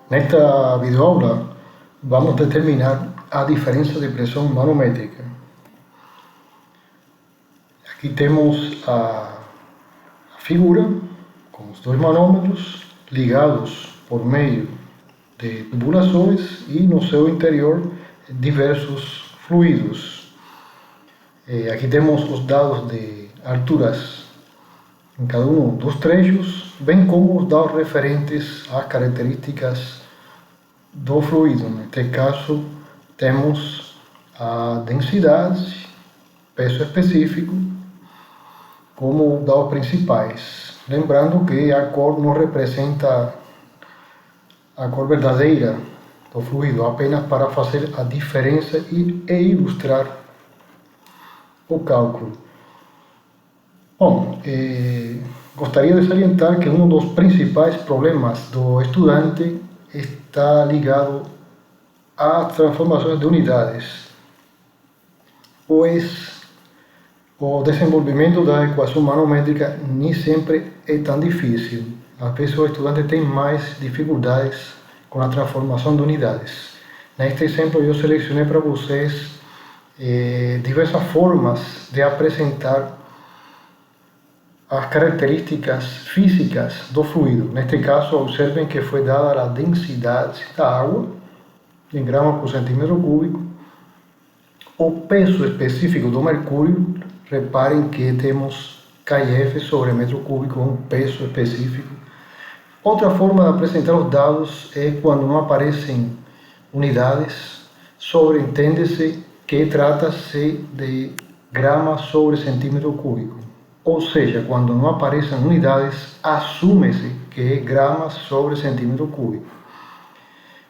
Nesta videoaula vamos determinar a diferença de pressão manométrica. Aqui temos a figura com os dois manômetros ligados por meio de tubulações e no seu interior diversos fluidos. Aqui temos os dados de alturas em cada um dos trechos, bem como os dados referentes às características do fluido. Neste caso, temos a densidade, peso específico, como dados principais. Lembrando que a cor não representa a cor verdadeira do fluido, apenas para fazer a diferença e ilustrar o cálculo. Bom, gostaria de salientar que um dos principais problemas do estudante está ligado às transformações de unidades, pois o desenvolvimento da equação manométrica nem sempre é tão difícil. Às vezes o estudante tem mais dificuldades com a transformação de unidades. Neste exemplo eu selecionei para vocês diversas formas de apresentar as características físicas do fluido. Neste caso, observem que foi dada a densidade da água em gramas por centímetro cúbico, o peso específico do mercúrio. Reparem que temos kF sobre metro cúbico, um peso específico. Outra forma de apresentar os dados é quando não aparecem unidades, sobreentende-se que trata-se de gramas sobre centímetro cúbico. Ou seja, quando não aparecem unidades, assume-se que é gramas sobre centímetro cúbico.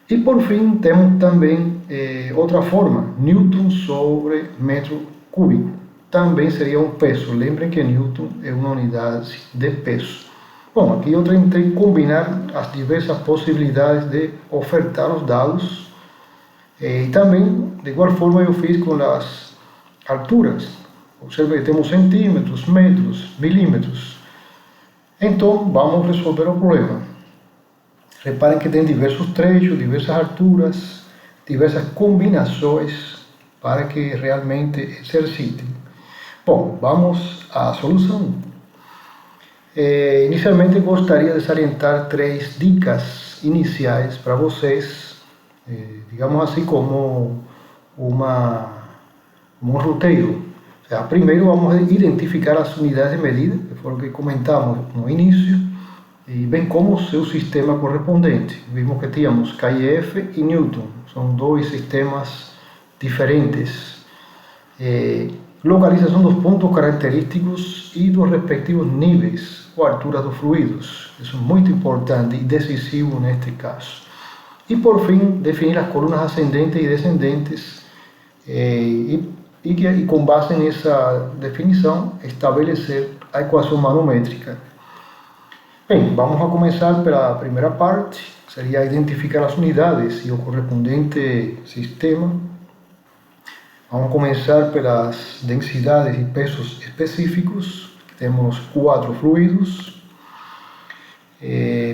E por fim, temos também outra forma, Newton sobre metro cúbico. Também seria um peso. Lembrem que Newton é uma unidade de peso. Bom, aqui eu tentei combinar as diversas possibilidades de ofertar os dados. E também, de igual forma, eu fiz com as alturas. Observe que temos centímetros, metros, milímetros. Então, vamos resolver o problema. Reparem que tem diversos trechos, diversas alturas, diversas combinações para que realmente exercitem. Bom, vamos à solução. Inicialmente, gostaria de salientar 3 dicas iniciais para vocês, digamos assim, como um roteiro. Primeiro vamos identificar as unidades de medida, que foram o que comentamos no início, e bem como o seu sistema correspondente. Vimos que tínhamos kF e Newton, são dois sistemas diferentes. Localização dos pontos característicos e dos respectivos níveis ou alturas dos fluidos. Isso é muito importante e decisivo neste caso. E por fim, definir as colunas ascendentes e descendentes e com base nessa definição, estabelecer a equação manométrica. Bem, vamos a começar pela primeira parte, que seria identificar as unidades e o correspondente sistema. Vamos começar pelas densidades e pesos específicos. Temos 4 fluidos.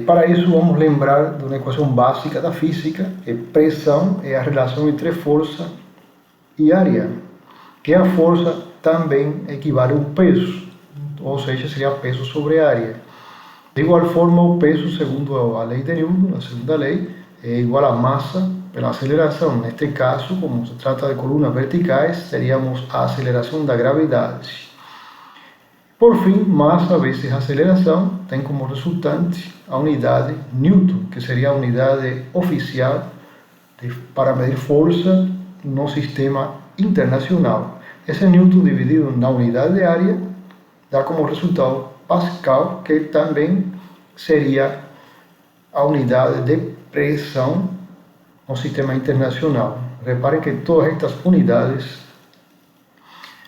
Para isso, vamos lembrar de uma equação básica da física, que pressão é a relação entre força e área, que a força também equivale a um peso, ou seja, seria peso sobre área. De igual forma, o peso, segundo a lei de Newton, a segunda lei, é igual a massa pela aceleração. Neste caso, como se trata de colunas verticais, teríamos a aceleração da gravidade. Por fim, massa vezes aceleração tem como resultante a unidade Newton, que seria a unidade oficial para medir força no sistema internacional. Esse Newton dividido na unidade de área dá como resultado Pascal, que também seria a unidade de pressão no sistema internacional. Reparem que todas estas unidades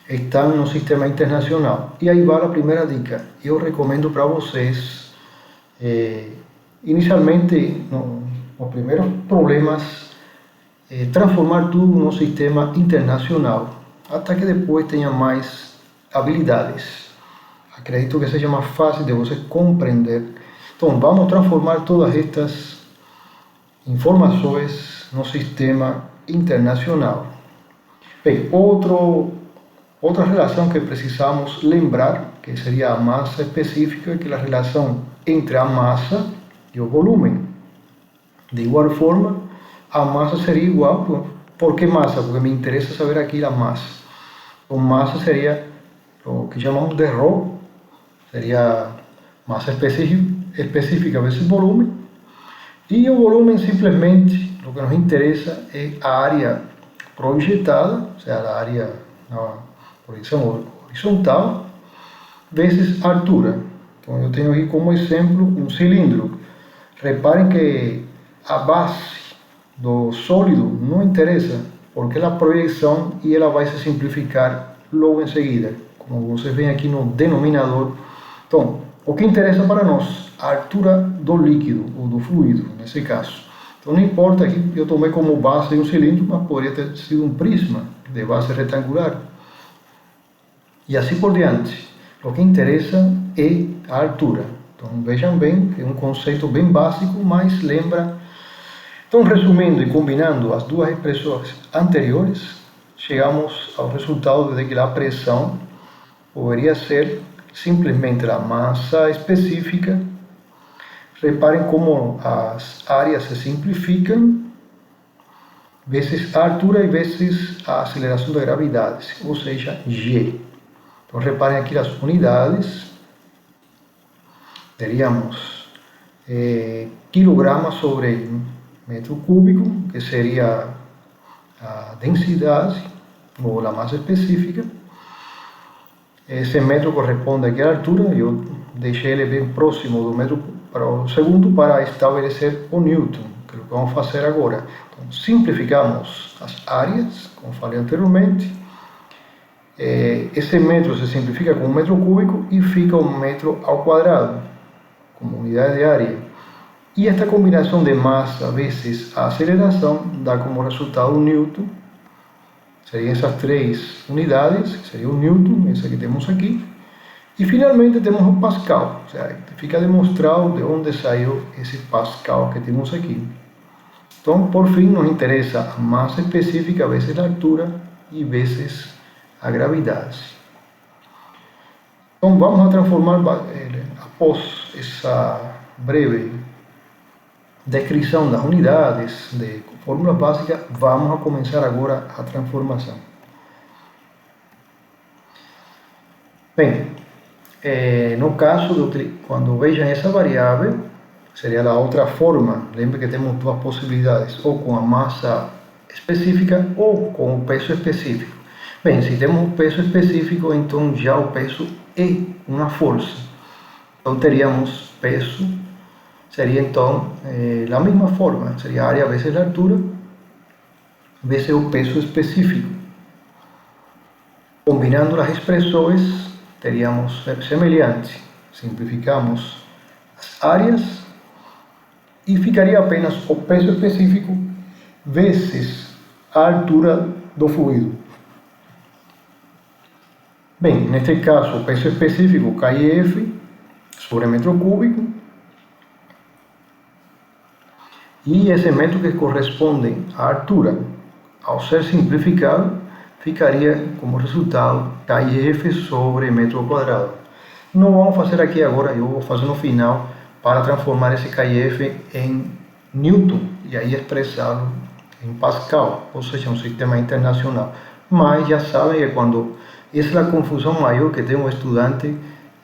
estão no sistema internacional. E aí vai a primeira dica. Eu recomendo para vocês, inicialmente, nos primeiros problemas, transformar tudo no sistema internacional, até que depois tenha mais habilidades. Acredito que seja mais fácil de você compreender. Então, vamos transformar todas estas informações no sistema internacional. Bem, outra relação que precisamos lembrar, que seria a massa específica, é que a relação entre a massa e o volume. De igual forma, a massa seria igual. Por que massa? Porque me interessa saber aqui a massa. Então, massa seria o que chamamos de ρ, seria massa específica vezes volume. E o volume simplesmente, o que nos interessa é a área projetada, ou seja, a área na projeção horizontal, vezes a altura. Então eu tenho aqui como exemplo um cilindro. Reparem que a base do sólido não interessa, porque é a projeção e ela vai se simplificar logo em seguida, como vocês veem aqui no denominador. Então, o que interessa para nós? A altura do líquido, ou do fluido, nesse caso. Então não importa que eu tomei como base um cilindro, mas poderia ter sido um prisma de base retangular. E assim por diante. O que interessa é a altura. Então vejam bem, é um conceito bem básico, mas lembra. Então, resumindo e combinando as duas expressões anteriores, chegamos ao resultado de que a pressão poderia ser simplesmente a massa específica. Reparem como as áreas se simplificam, vezes a altura e vezes a aceleração da gravidade, ou seja, G. Então, reparem aqui as unidades. Teríamos quilogramas sobre metro cúbico, que seria a densidade, ou a massa específica. Esse metro corresponde aqui à altura, eu deixei ele bem próximo do metro para o segundo para estabelecer o Newton, que é o que vamos fazer agora. Então, simplificamos as áreas, como falei anteriormente. Esse metro se simplifica com um metro cúbico e fica um metro ao quadrado, como unidade de área. E esta combinação de massa vezes a aceleração dá como resultado o Newton. Seriam essas três unidades, que seria o Newton, essa que temos aqui. E finalmente temos o Pascal, ou seja, fica demonstrado de onde saiu esse Pascal que temos aqui. Então, por fim, nos interessa a massa específica vezes a altura e vezes a gravidade. Então, vamos a transformar, após essa breve descrição das unidades, de fórmula básica, vamos a começar agora a transformação. Bem, no caso, quando vejam essa variável, seria a outra forma. Lembre que temos duas possibilidades, ou com a massa específica ou com o peso específico. Bem, se temos o peso específico, então já o peso é uma força. Então teríamos peso, seria então da mesma forma, seria a área vezes a altura, vezes o peso específico. Combinando as expressões, teríamos semelhante. Simplificamos as áreas e ficaria apenas o peso específico vezes a altura do fluido. Bem, neste caso, o peso específico KF sobre metro cúbico, e esse metro que corresponde à altura, ao ser simplificado, ficaria como resultado KF sobre metro quadrado. Não vamos fazer aqui agora, eu vou fazer no final para transformar esse KF em Newton e aí expressá-lo em Pascal, ou seja, um sistema internacional. Mas já sabem que quando essa é a confusão maior que tem um estudante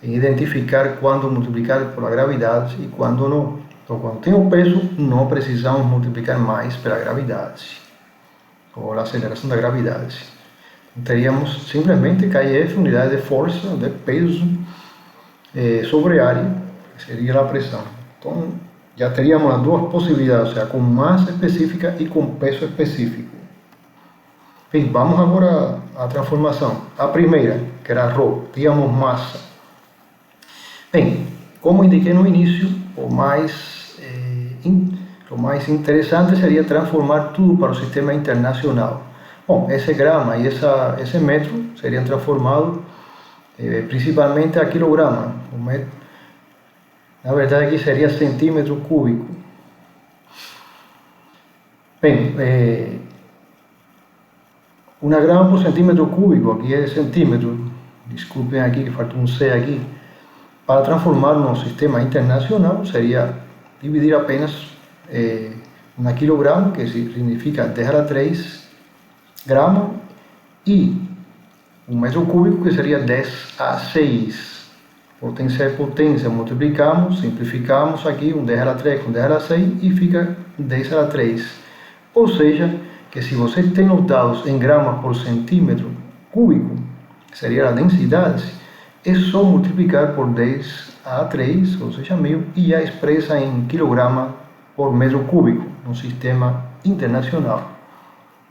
em identificar quando multiplicar por a gravidade e quando não. Então, quando tem o peso, não precisamos multiplicar mais pela gravidade, ou a aceleração da gravidade. Teríamos simplesmente KF, unidade de força, de peso, sobre área, que seria a pressão. Então, já teríamos as duas possibilidades, ou seja, com massa específica e com peso específico. Bem, vamos agora à transformação. A primeira, que era ρ, tínhamos massa. Bem, como indiquei no início, o mais interessante seria transformar tudo para o sistema internacional. Bom, esse grama e esse metro seriam transformados principalmente a quilograma. Na verdade, aqui seria centímetro cúbico. Bem, uma grama por centímetro cúbico, aqui é centímetro, desculpem aqui que falta um C aqui. Para transformar no sistema internacional seria dividir apenas 1 quilograma, que significa 10 a la 3 grama, e 1 metro cúbico, que seria 10 a 6. Potência é potência, multiplicamos, simplificamos aqui, 10 a la 3 com 10 a la 6 e fica 10 a la 3. Ou seja, que se você tem os dados em gramas por centímetro cúbico, que seria a densidade, é só multiplicar por 10 a 3, ou seja, 1000, e já expressa em quilograma por metro cúbico no sistema internacional.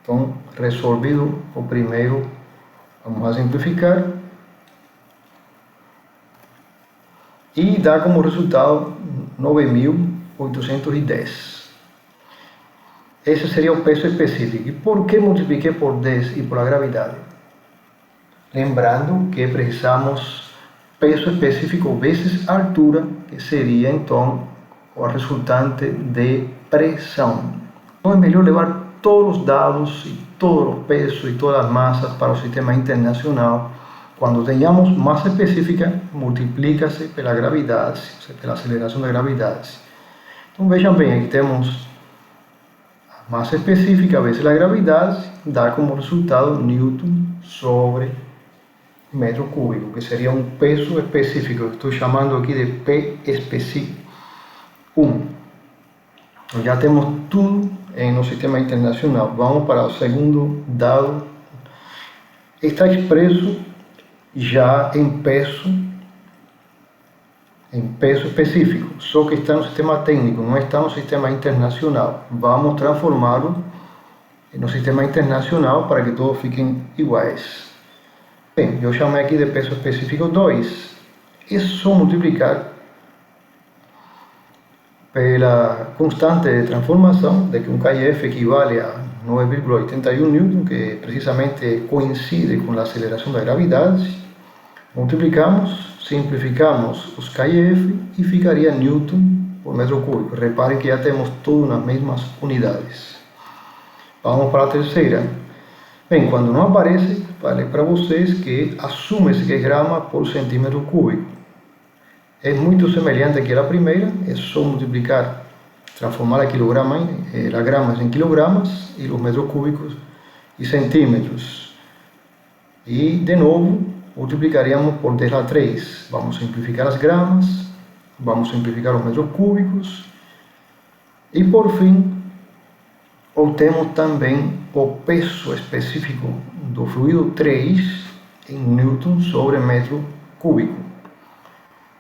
Então, resolvido o primeiro, vamos a simplificar. E dá como resultado 9.810. Esse seria o peso específico. E por que multipliquei por 10 e por a gravidade? Lembrando que precisamos peso específico vezes altura, que seria então o resultante de pressão. Então é melhor levar todos os dados e todos os pesos e todas as massas para o sistema internacional. Quando tenhamos massa específica, multiplica-se pela gravidade, pela aceleração da gravidade. Então vejam bem, aqui temos a massa específica vezes a gravidade, dá como resultado Newton sobre metro cúbico, que seria um peso específico. Estou chamando aqui de P específico 1. Então já temos tudo no sistema internacional. Vamos para o segundo dado. Está expresso já em peso específico, só que está no sistema técnico, não está no sistema internacional. Vamos transformá-lo no sistema internacional para que todos fiquem iguais. Bem, eu chamei aqui de peso específico 2. É só multiplicar pela constante de transformação, de que um KF equivale a 9,81 Newton, que precisamente coincide com a aceleração da gravidade. Multiplicamos, simplificamos os KF e ficaria Newton por metro cúbico. Reparem que já temos tudo nas mesmas unidades. Vamos para a terceira. Bem, quando não aparece, falei para vocês que assume-se que é grama por centímetro cúbico. É muito semelhante aqui à primeira, é só multiplicar, transformar a gramas em quilogramas e os metros cúbicos em centímetros. E, de novo, multiplicaríamos por 10 a la 3. Vamos simplificar as gramas, vamos simplificar os metros cúbicos e, por fim, obtemos também o peso específico do fluido 3 em Newton sobre metro cúbico.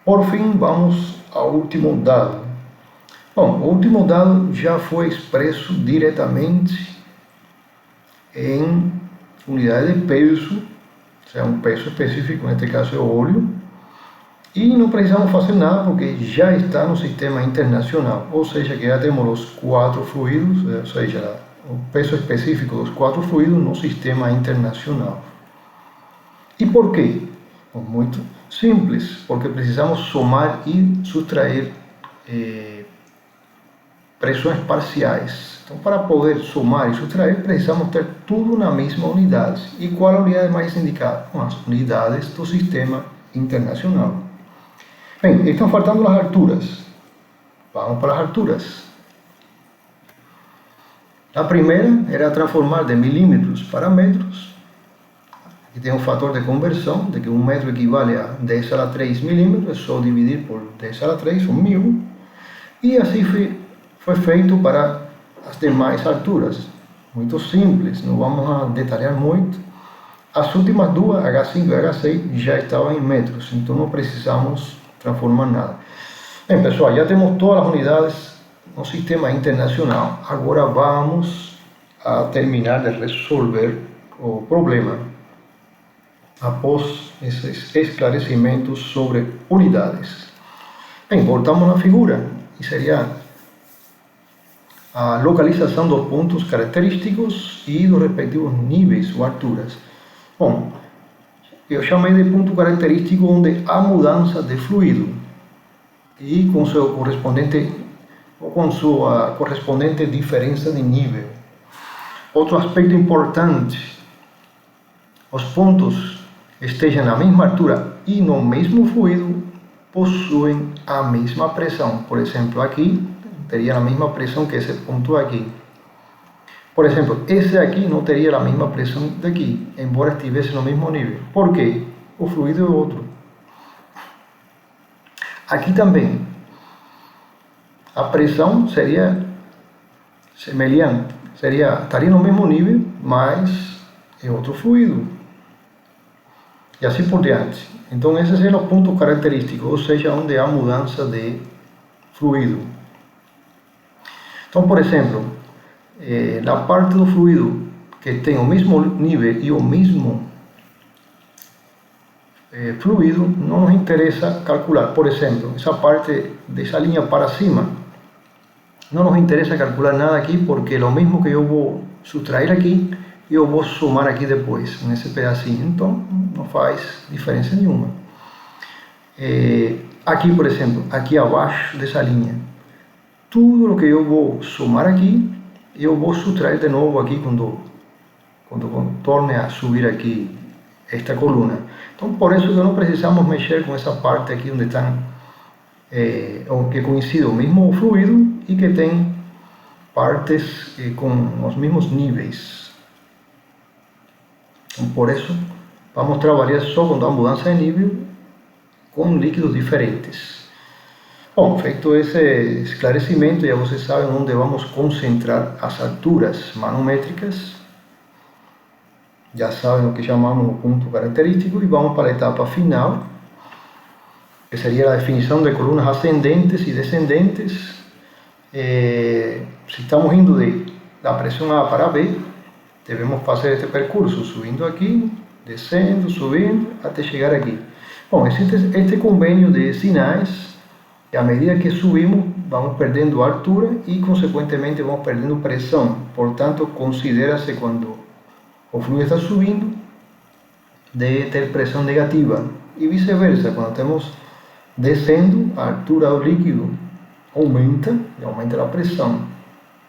Por fim, vamos ao último dado. Bom, o último dado já foi expresso diretamente em unidade de peso, ou seja, um peso específico, neste caso é o óleo, e não precisamos fazer nada porque já está no sistema internacional, ou seja, que já temos os 4 fluidos, ou seja, o peso específico dos 4 fluidos no sistema internacional. E por quê? Bom, muito simples, porque precisamos somar e subtrair pressões parciais. Então, para poder somar e subtrair, precisamos ter tudo na mesma unidade. E qual a unidade mais indicada? Bom, as unidades do sistema internacional. Bem, estão faltando as alturas. Vamos para as alturas. A primeira era transformar de milímetros para metros. Aqui tem um fator de conversão, de que 1 metro equivale a 10 a la 3 milímetros, é só dividir por 10 a la 3, são 1000. E assim foi feito para as demais alturas. Muito simples, não vamos a detalhar muito. As últimas duas, H5 e H6, já estavam em metros, então não precisamos transformar nada. Bem, pessoal, já temos todas as unidades no sistema internacional. Agora vamos a terminar de resolver o problema após esses esclarecimentos sobre unidades. Bem, voltamos na figura e seria a localização dos pontos característicos e dos respectivos níveis ou alturas. Bom, eu chamei de ponto característico onde há mudança de fluido e com sua correspondente diferença de nível. Outro aspecto importante, os pontos estejam na mesma altura e no mesmo fluido possuem a mesma pressão. Por exemplo, aqui teria a mesma pressão que esse ponto aqui. Por exemplo, esse aqui não teria a mesma pressão daqui, embora estivesse no mesmo nível. Por quê? O fluido é outro. Aqui também, a pressão seria semelhante, estaria no mesmo nível, mas é outro fluido. E assim por diante. Então, esse é o ponto característico, ou seja, onde há mudança de fluido. Então, por exemplo, na parte do fluido que tem o mesmo nível e o mesmo fluido, não nos interessa calcular. Por exemplo, essa parte dessa linha para cima, não nos interessa calcular nada aqui, porque é o mesmo que eu vou subtrair aqui, eu vou somar aqui depois, nesse pedacinho. Então, não faz diferença nenhuma. Aqui, por exemplo, aqui abaixo dessa linha, tudo o que eu vou somar aqui, eu vou subtrair de novo aqui quando torne a subir aqui esta coluna. Então, por isso que não precisamos mexer com essa parte aqui onde estão, que coincide o mesmo fluido e que tem partes com os mesmos níveis. Então, por isso, vamos trabalhar só quando há mudança de nível com líquidos diferentes. Bom, feito esse esclarecimento, já vocês sabem onde vamos concentrar as alturas manométricas. Já sabem o que chamamos de ponto característico e vamos para a etapa final, que seria a definição de colunas ascendentes e descendentes. Se estamos indo da pressão A para B, devemos fazer este percurso, subindo aqui, descendo, subindo, até chegar aqui. Bom, existe este convênio de sinais, e à medida que subimos, vamos perdendo altura e, consequentemente, vamos perdendo pressão. Portanto, considera-se quando o fluido está subindo de ter pressão negativa. E vice-versa, quando estamos descendo, a altura do líquido aumenta e aumenta a pressão.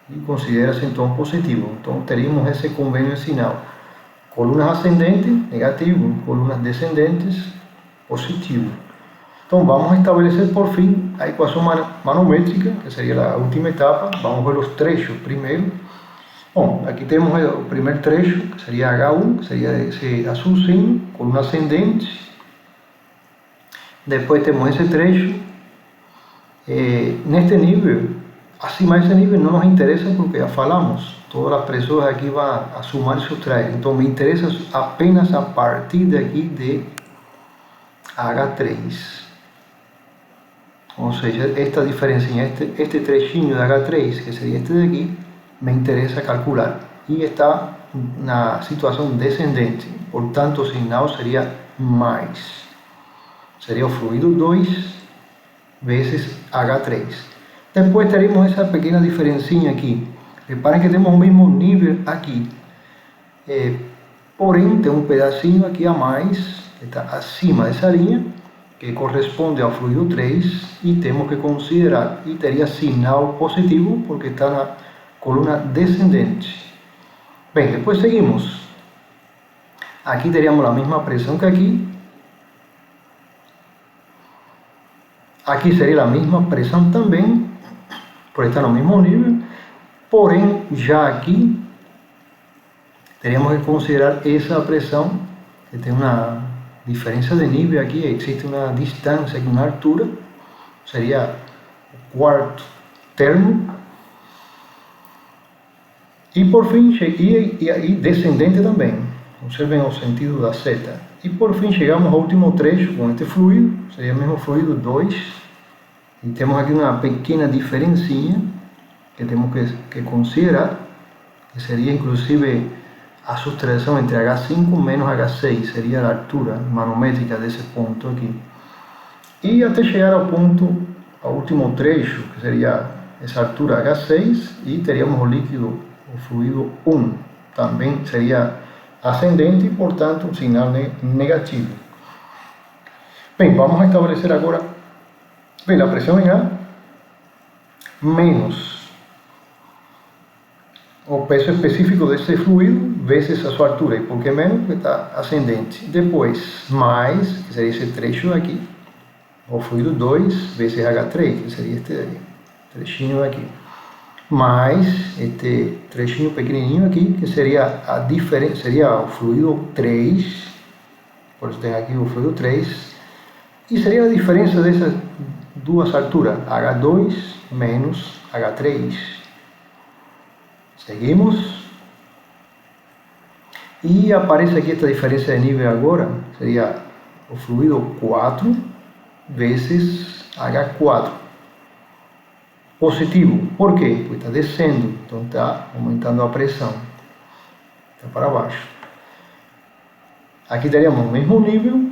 E considera-se então positivo. Então, teríamos esse convênio de sinal. Colunas ascendentes, negativo. Colunas descendentes, positivo. Então, vamos estabelecer por fim a equação manométrica, que seria a última etapa. Vamos ver os trechos primeiro. Bom, aqui temos o primeiro trecho, que seria H1, que seria esse azulzinho, coluna ascendente. Depois temos esse trecho. Neste nível, acima desse nível não nos interessa porque já falamos, todas as pressões aqui vão a somar e subtrair. Então, me interessa apenas a partir daqui de H3. Ou seja, esta diferencinha, este trechinho de H3, que seria este daqui, me interessa calcular. E está na situação descendente, portanto o sinal seria mais. Seria o fluido 2 vezes H3. Depois teremos essa pequena diferencinha aqui. Reparem que temos o mesmo nível aqui. Porém, tem um pedacinho aqui a mais, que está acima dessa linha, que corresponde ao fluido 3, e temos que considerar, e teria sinal positivo, porque está na coluna descendente. Bem, depois seguimos. Aqui teríamos a mesma pressão que aqui. Aqui seria a mesma pressão também, por estar no mesmo nível. Porém, já aqui, teríamos que considerar essa pressão, que tem uma diferença de nível aqui, existe uma distância aqui, uma altura, seria o quarto termo. E por fim, e descendente também, observem o sentido da seta. E por fim chegamos ao último trecho com este fluido, seria o mesmo fluido 2, e temos aqui uma pequena diferencinha que temos que considerar, que seria inclusive a subtração entre H5 menos H6, seria a altura manométrica desse ponto aqui. E até chegar ao ponto, ao último trecho, que seria essa altura H6, e teríamos o líquido, o fluido 1, também seria ascendente e, portanto, um sinal negativo. Bem, vamos estabelecer agora, bem, a pressão em A menos o peso específico desse fluido vezes a sua altura. E por que menos? Porque está ascendente. Depois, mais, que seria esse trecho daqui, o fluido 2 vezes H3, que seria este trechinho aqui. Mais este trechinho pequenininho aqui, que seria a diferença, seria o fluido 3, por isso tem aqui o fluido 3, e seria a diferença dessas duas alturas, H2 menos H3. Seguimos. E aparece aqui esta diferença de nível agora, seria o fluido 4 vezes H4. Positivo. Por quê? Porque está descendo, então está aumentando a pressão. Está para baixo. Aqui teríamos o mesmo nível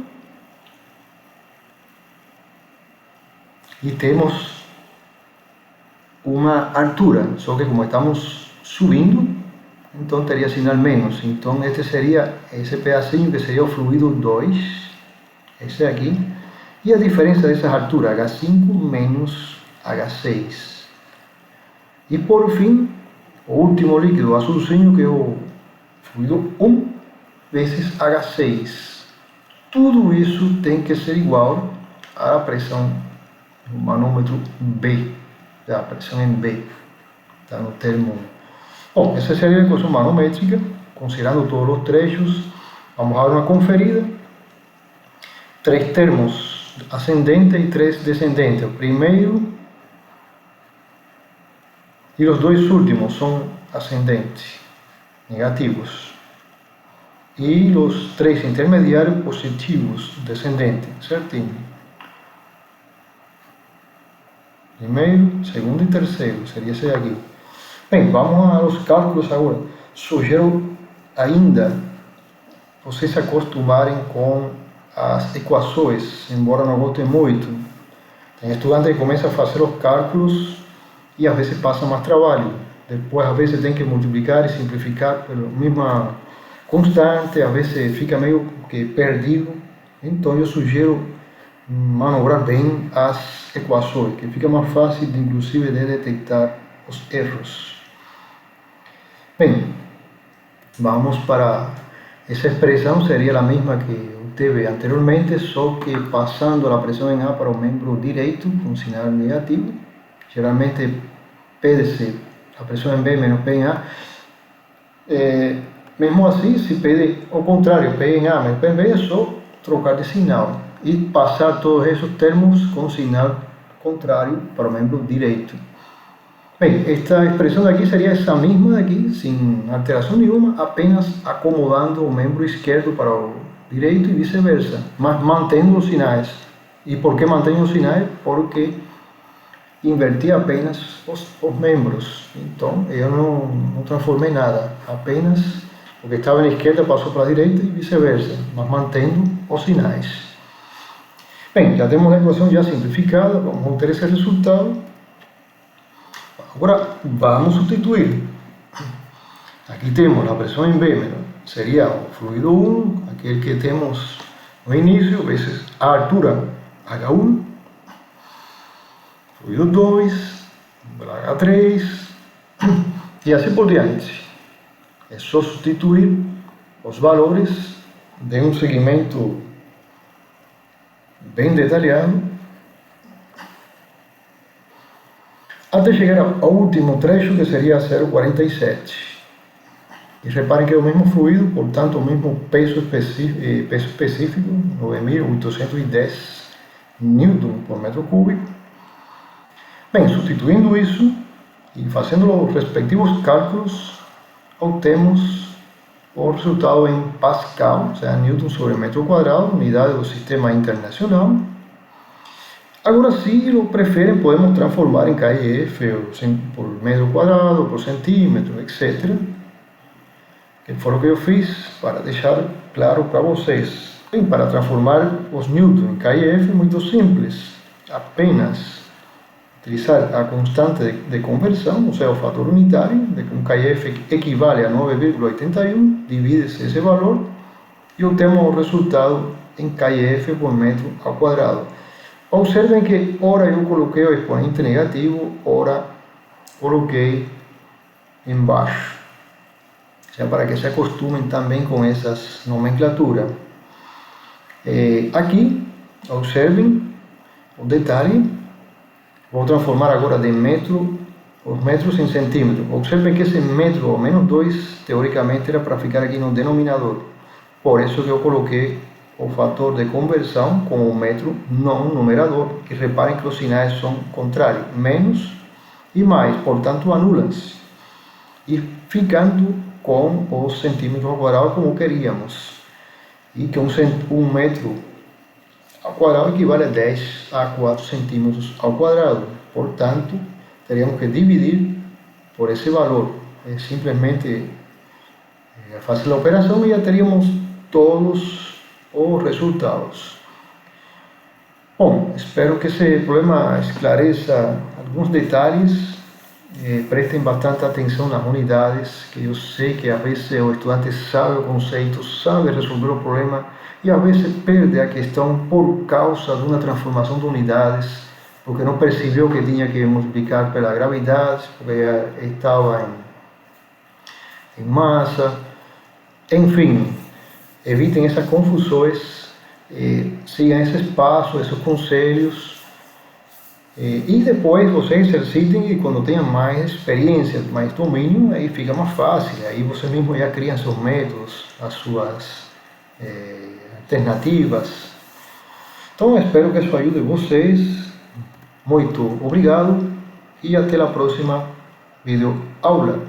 e temos uma altura, só que como estamos subindo, então teria sinal menos. Então este seria esse pedacinho que seria o fluido 2, esse aqui, e a diferença dessas alturas, H5 menos H6. E por fim, o último líquido azulzinho, que é o fluido 1 vezes H6. Tudo isso tem que ser igual à pressão do manômetro B, a pressão em B, está no termo 1. Bom, essa seria a equação manométrica, considerando todos os trechos. Vamos dar uma conferida. 3 termos ascendente e 3 descendente. O primeiro e os 2 últimos são ascendentes, negativos. E os 3 intermediários positivos, descendentes, certinho. Primeiro, segundo e terceiro, seria esse aqui. Bem, vamos aos cálculos agora. Sugiro ainda vocês se acostumarem com as equações, embora não gostem muito. Tem estudante que começa a fazer os cálculos e às vezes passa mais trabalho. Depois, às vezes, tem que multiplicar e simplificar pela mesma constante, às vezes fica meio que perdido. Então, eu sugiro manobrar bem as equações, que fica mais fácil, inclusive, de detectar os erros. Bem, vamos para essa expressão, seria a mesma que eu teve anteriormente, só que passando a pressão em A para o membro direito, com sinal negativo. Geralmente pede-se a pressão em B menos P em A. Mesmo assim, se pede o contrário, P em A menos P em B, é só trocar de sinal e passar todos esses termos com sinal contrário para o membro direito. Bem, esta expressão daqui seria essa mesma daqui, sem alteração nenhuma, apenas acomodando o membro esquerdo para o direito e vice-versa, mas mantendo os sinais. E por que mantenho os sinais? Porque inverti apenas os membros. Então, eu não transformei nada, apenas o que estava na esquerda passou para a direita e vice-versa, mas mantendo os sinais. Bem, já temos a equação já simplificada, vamos obter esse resultado. Agora vamos substituir. Aqui temos a pressão em B, seria o fluido 1, aquele que temos no início, vezes a altura H1, fluido 2, H3, e assim por diante. É só substituir os valores de um segmento bem detalhado até chegar ao último trecho, que seria 0,47. E reparem que é o mesmo fluido, portanto o mesmo peso específico, 9.810 Newton por metro cúbico. Bem, substituindo isso e fazendo os respectivos cálculos, obtemos o resultado em Pascal, ou seja, Newton sobre metro quadrado, unidade do sistema internacional. Agora, se o preferem, podemos transformar em KIF por metro quadrado, por centímetro, etc. Que foi o que eu fiz para deixar claro para vocês. Bem, para transformar os Newton em KIF é muito simples. Apenas utilizar a constante de conversão, ou seja, o fator unitário, de que um KIF equivale a 9,81, divide-se esse valor e obtemos o resultado em KIF por metro ao quadrado. Observem que ora eu coloquei o exponente negativo, ora coloquei embaixo. sea, para que se acostumem também com essas nomenclaturas. Aqui, observem o detalhe. Vou transformar agora de metro, os metros em centímetros. Observem que esse metro, ou menos 2, teoricamente era para ficar aqui no denominador. Por isso que eu coloquei o fator de conversão com o metro no numerador. E reparem que os sinais são contrários. Menos e mais, portanto anulam-se. E ficando com os centímetros ao quadrado como queríamos. E que um metro ao quadrado equivale a 10 a 4 centímetros ao quadrado. Portanto, teríamos que dividir por esse valor. Simplesmente fazer a operação e já teríamos todos os resultados. Bom, espero que esse problema esclareça alguns detalhes. Prestem bastante atenção nas unidades, que eu sei que às vezes o estudante sabe o conceito, sabe resolver o problema e às vezes perde a questão por causa de uma transformação de unidades, porque não percebeu que tinha que multiplicar pela gravidade, porque estava em massa. Enfim, evitem essas confusões, sigam esses passos, esses conselhos. E depois vocês exercitem e quando tenham mais experiência, mais domínio, aí fica mais fácil. Aí vocês mesmos já criam seus métodos, as suas alternativas. Então espero que isso ajude vocês. Muito obrigado e até a próxima videoaula.